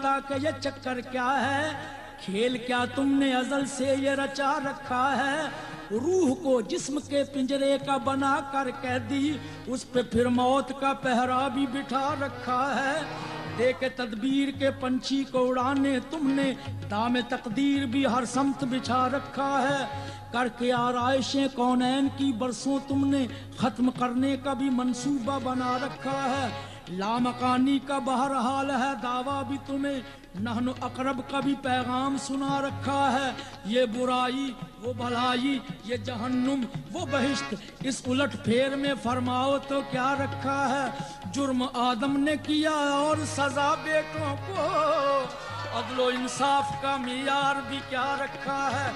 जानता कि ये चक्कर क्या है, खेल क्या तुमने अज़ल से ये रचा रखा है। रूह को जिस्म के पिंजरे का बना कर कैदी, उस पे फिर मौत का पहरा भी बिठा रखा है। देके तदबीर के पंछी को उड़ाने तुमने दामे तकदीर भी हर समत बिछा रखा है। करके आराइशें कौनैन की बरसों तुमने खत्म करने का भी मंसूबा बना रखा है। लामकानी का बहरहाल है दावा भी तुम्हें, नहनु अकरब का भी पैगाम सुना रखा है। ये बुराई वो भलाई, ये जहन्नुम वो बहिश्त, इस उलट फेर में फरमाओ तो क्या रखा है। जुर्म आदम ने किया और सजा बेटों को, अदलो इंसाफ का मियार भी क्या रखा है।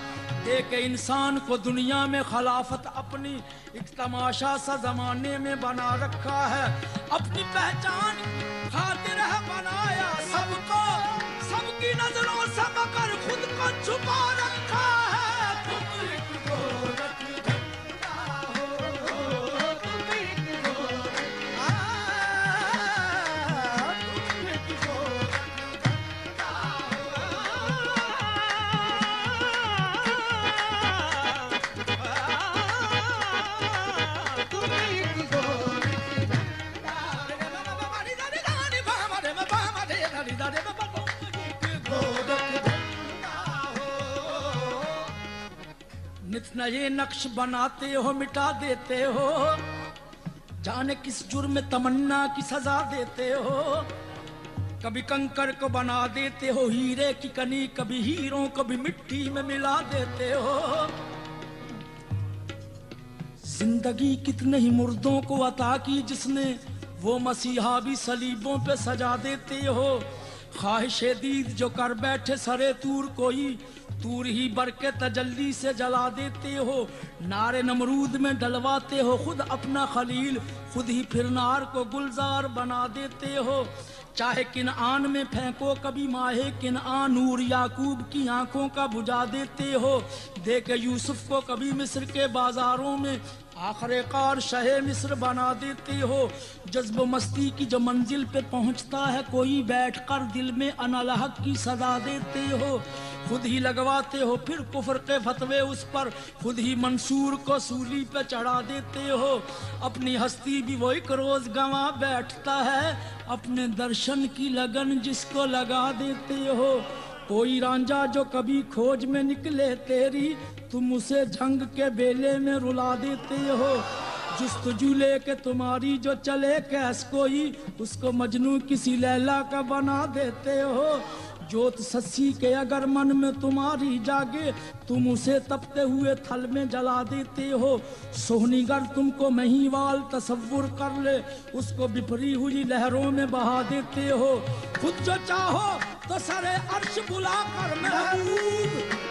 देख इंसान को दुनिया में खिलाफत अपनी एक तमाशा सा जमाने में बना रखा है। अपनी पहचान खातिर है बनाया सबको, सबकी नजरों से मगर खुद को छुपा रखा है। नित नए नक्श बनाते हो मिटा देते हो, जाने किस जुर्म तमन्ना की सजा देते हो। कभी कंकर को बना देते हो हीरे की कनी, कभी हीरों को भी मिट्टी में मिला देते हो। जिंदगी कितने ही मुर्दों को अता की जिसने, वो मसीहा भी सलीबों पे सजा देते हो। ख्वाहिशे दीद जो कर बैठे सरे तूर कोई, तूर ही बर के तजल्ली से जला देते हो। नारे नमरूद में डलवाते हो खुद अपना खलील, खुद ही फिर नार को गुलजार बना देते हो। चाहे किनआन में फेंको कभी माहे किनआन, नूर याकूब की आंखों का बुझा देते हो। देखे यूसुफ को कभी मिस्र के बाजारों में आखिरकार शहे मिस्र बना देते हो। जज्ब मस्ती की जो मंजिल पे पहुंचता है कोई, बैठकर दिल में अनलहक की सदा देते हो। खुद ही लगवाते हो फिर कुफ्र के फतवे उस पर, खुद ही मंसूर को सूली पे चढ़ा देते हो। अपनी हस्ती भी वो एक रोज गंवा बैठता है, अपने दर्शन की लगन जिसको लगा देते हो। कोई रांझा जो कभी खोज में निकले तेरी, तुम उसे झंग के बेले में रुला देते हो। जुस्तजू लेके तुम्हारी जो चले कैस कोई, उसको मजनू किसी लैला का बना देते हो। जोत सस्सी के अगर मन में तुम्हारी जागे, तुम उसे तपते हुए थल में जला देते हो। सोहनीगर तुमको महीवाल तसव्वुर कर ले, उसको बिफरी हुई लहरों में बहा देते हो। खुद जो चाहो तो सरे अर्श बुला कर महबूब,